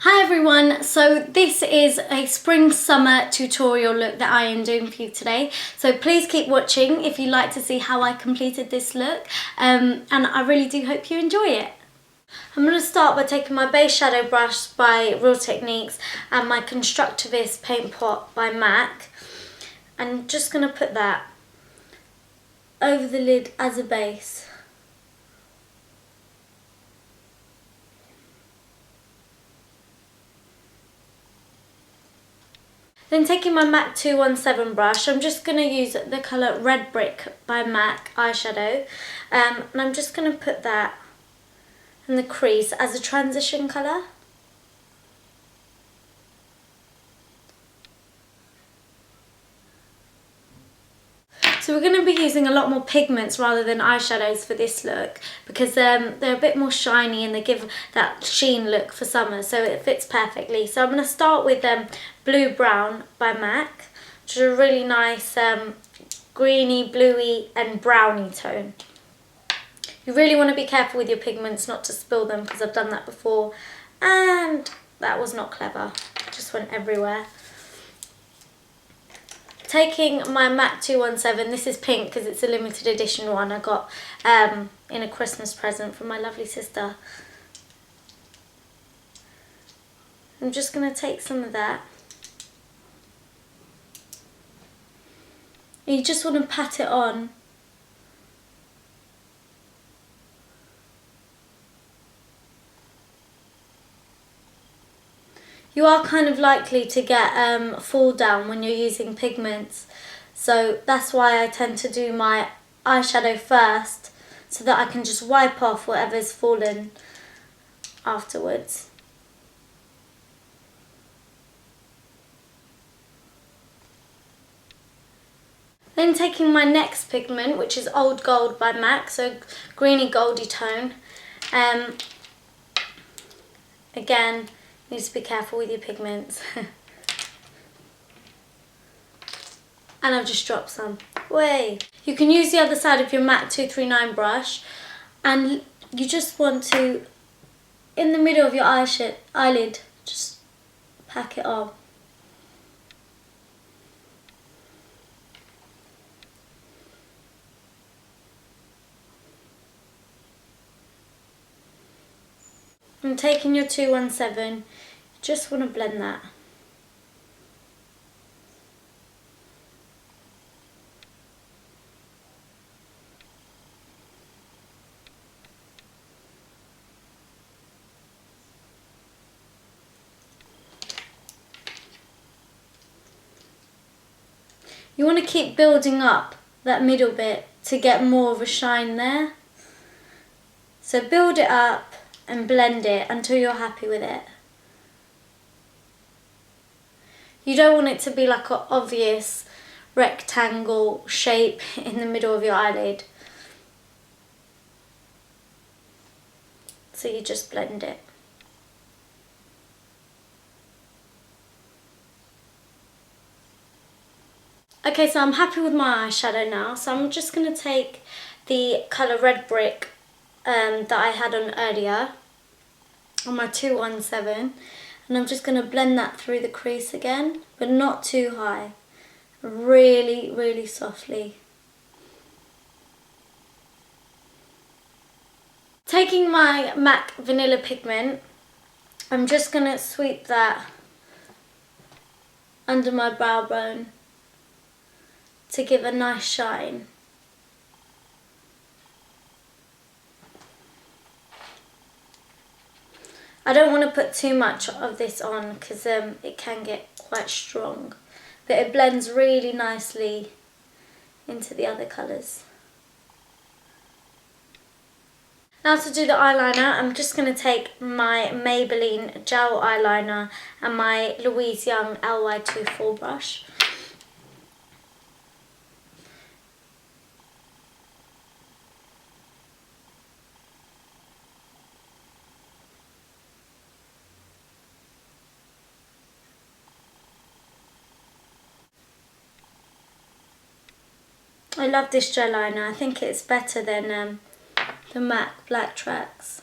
Hi everyone, so this is a spring summer tutorial look that I am doing for you today. So please keep watching if you'd like to see how I completed this look, and I really do hope you enjoy it. I'm going to start by taking my base shadow brush by Real Techniques and my Constructivist Paint Pot by MAC. I'm just going to put that over the lid as a base. Then taking my MAC 217 brush, I'm just going to use the colour Red Brick by MAC eyeshadow, and I'm just going to put that in the crease as a transition colour. So we're going to be using a lot more pigments rather than eyeshadows for this look because they're a bit more shiny and they give that sheen look for summer, so it fits perfectly. So I'm going to start with Blue Brown by MAC, which is a really nice greeny, bluey and browny tone. You really want to be careful with your pigments not to spill them because I've done that before and that was not clever, it just went everywhere. Taking my MAC 217, this is pink because it's a limited edition one I got in a Christmas present from my lovely sister. I'm just going to take some of that. You just want to pat it on. You are kind of likely to get fall down when you're using pigments, so that's why I tend to do my eyeshadow first so that I can just wipe off whatever's fallen afterwards. Then taking my next pigment, which is Old Gold by MAC, so greeny goldy tone. Again, need to be careful with your pigments. And I've just dropped some. Way. You can use the other side of your MAC 239 brush and you just want to, in the middle of your eyelid, just pack it on. And taking your 217, you just want to blend that. You want to keep building up that middle bit to get more of a shine there. So build it up and blend it until you're happy with it. You don't want it to be like an obvious rectangle shape in the middle of your eyelid. So you just blend it. Okay, so I'm happy with my eyeshadow now, so I'm just going to take the colour Red Brick that I had on earlier on my 217, and I'm just going to blend that through the crease again, but not too high, really, really softly. Taking my MAC Vanilla Pigment, I'm just going to sweep that under my brow bone to give a nice shine. I don't want to put too much of this on because it can get quite strong, but it blends really nicely into the other colours. Now to do the eyeliner, I'm just going to take my Maybelline gel eyeliner and my Louise Young LY24 brush. I love this gel liner. I think it's better than the MAC Black Tracks.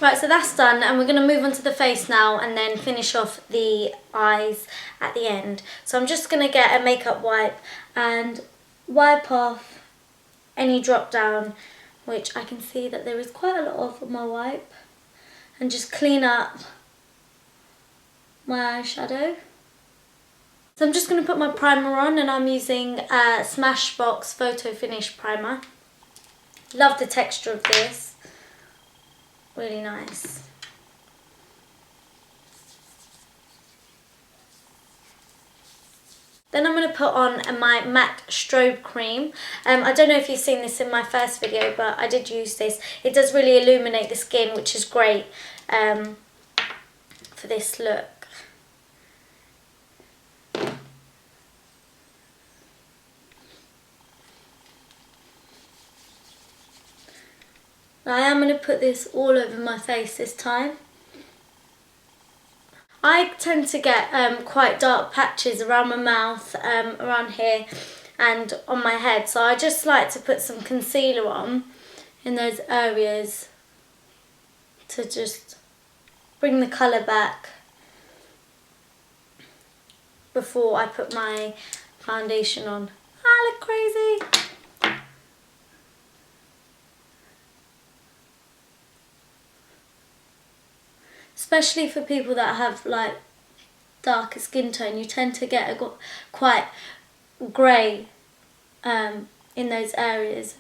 Right, so that's done, and we're going to move on to the face now and then finish off the eyes at the end. So I'm just going to get a makeup wipe and wipe off any drop down, which I can see that there is quite a lot of on my wipe, and just clean up my eyeshadow. So I'm just going to put my primer on, and I'm using Smashbox Photo Finish Primer. Love the texture of this, really nice. Then I'm going to put on my MAC Strobe Cream. I don't know if you've seen this in my first video, but I did use this. It does really illuminate the skin, which is great for this look. Now I am going to put this all over my face this time. I tend to get quite dark patches around my mouth, around here and on my head, so I just like to put some concealer on in those areas to just bring the colour back before I put my foundation on. I look crazy! Especially for people that have like darker skin tone, you tend to get quite grey in those areas.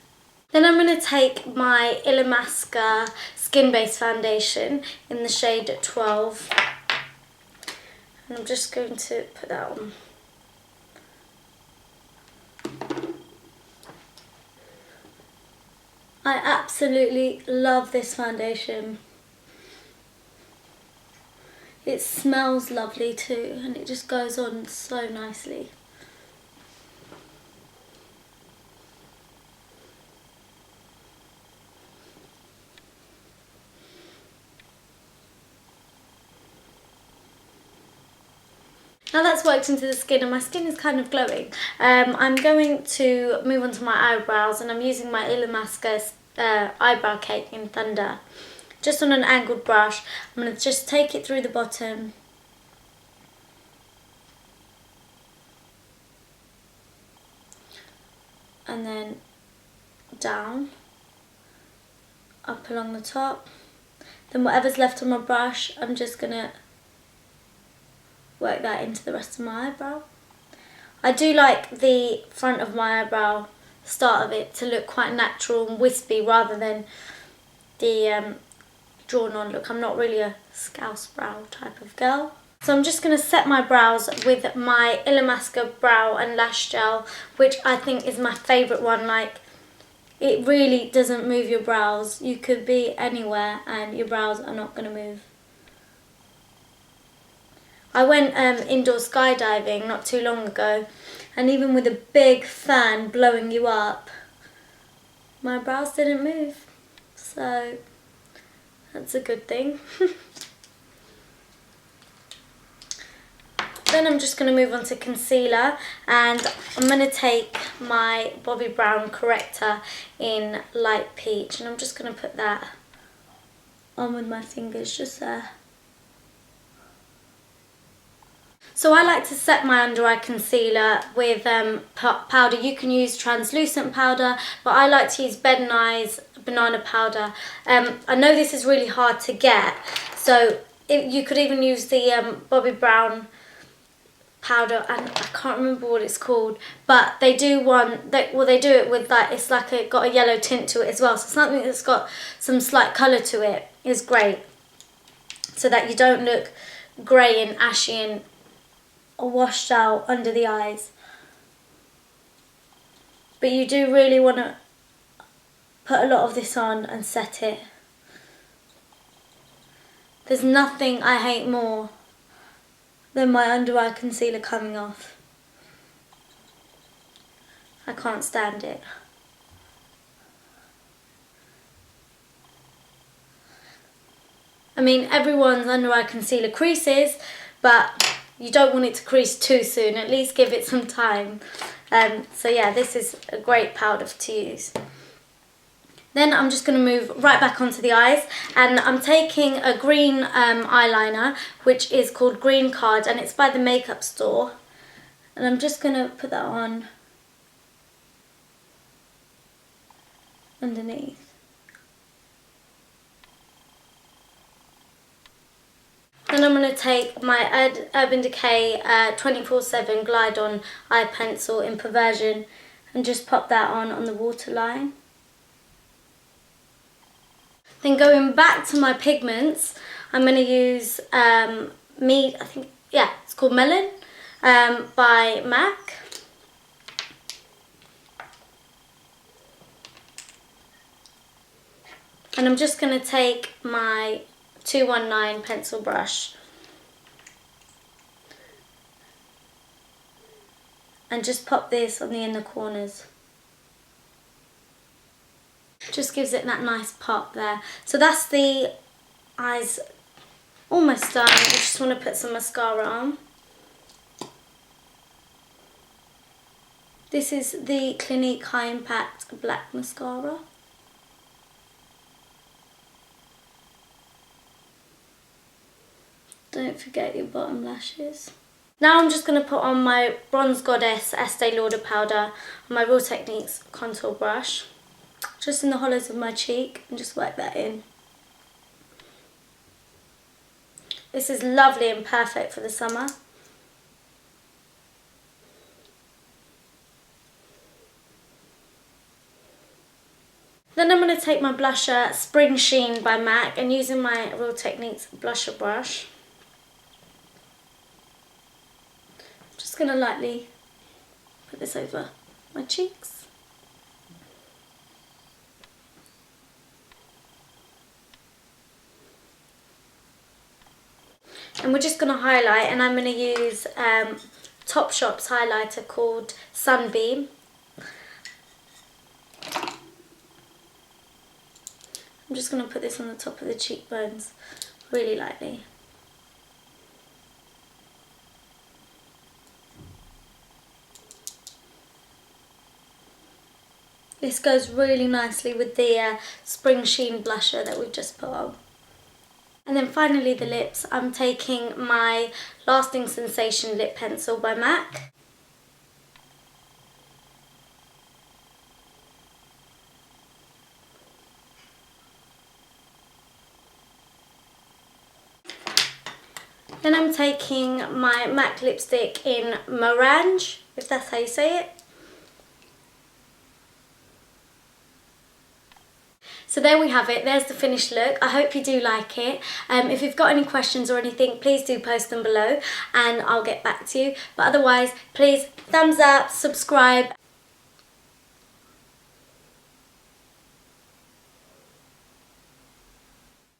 Then I'm going to take my Illamasqua Skin Base Foundation in the shade 12, and I'm just going to put that on. I absolutely love this foundation. It smells lovely too, and it just goes on so nicely. Now that's worked into the skin, and my skin is kind of glowing. I'm going to move on to my eyebrows, and I'm using my Illamasqua eyebrow cake in Thunder. Just on an angled brush, I'm going to just take it through the bottom. And then down, up along the top. Then whatever's left on my brush, I'm just going to work that into the rest of my eyebrow. I do like the front of my eyebrow, start of it, to look quite natural and wispy rather than the drawn on look. I'm not really a scouse brow type of girl. So I'm just going to set my brows with my Illamasqua brow and lash gel, which I think is my favourite one. Like, it really doesn't move your brows. You could be anywhere and your brows are not going to move. I went indoor skydiving not too long ago, and even with a big fan blowing you up, my brows didn't move. So that's a good thing. Then I'm just going to move on to concealer, and I'm going to take my Bobbi Brown corrector in light peach, and I'm just going to put that on with my fingers just there. So I like to set my under eye concealer with powder. You can use translucent powder, but I like to use Ben Nye's banana powder. I know this is really hard to get, so you could even use the Bobbi Brown powder, and I can't remember what it's called, but they do one, they do it with like, it's like got a yellow tint to it as well, so something that's got some slight colour to it is great, so that you don't look grey and ashy and washed out under the eyes. But you do really want to put a lot of this on and set it. There's nothing I hate more than my under eye concealer coming off. I can't stand it. I mean, everyone's under eye concealer creases, but you don't want it to crease too soon. At least give it some time. So yeah, this is a great powder to use. Then I'm just going to move right back onto the eyes, and I'm taking a green eyeliner, which is called Green Card, and it's by the makeup store. And I'm just going to put that on underneath. Then I'm going to take my Urban Decay 24/7 Glide On Eye Pencil in Perversion and just pop that on the waterline. Then going back to my pigments, I'm going to use it's called Melon by MAC. And I'm just going to take my 219 pencil brush and just pop this on the inner corners. Just gives it that nice pop there. So that's the eyes almost done. I just want to put some mascara on. This is the Clinique High Impact Black Mascara. Don't forget your bottom lashes. Now I'm just going to put on my Bronze Goddess Estee Lauder powder on my Real Techniques contour brush. Just in the hollows of my cheek, and just work that in. This is lovely and perfect for the summer. Then I'm going to take my blusher Springsheen by MAC and using my Real Techniques blusher brush. I'm just going to lightly put this over my cheeks. And we're just going to highlight, and I'm going to use Topshop's highlighter called Sunbeam. I'm just going to put this on the top of the cheekbones really lightly. This goes really nicely with the Springsheen blusher that we've just put on. And then finally the lips, I'm taking my Lasting Sensation lip pencil by MAC. Then I'm taking my MAC lipstick in Morange, if that's how you say it. So there we have it, there's the finished look. I hope you do like it. If you've got any questions or anything, please do post them below and I'll get back to you. But otherwise, please thumbs up, subscribe.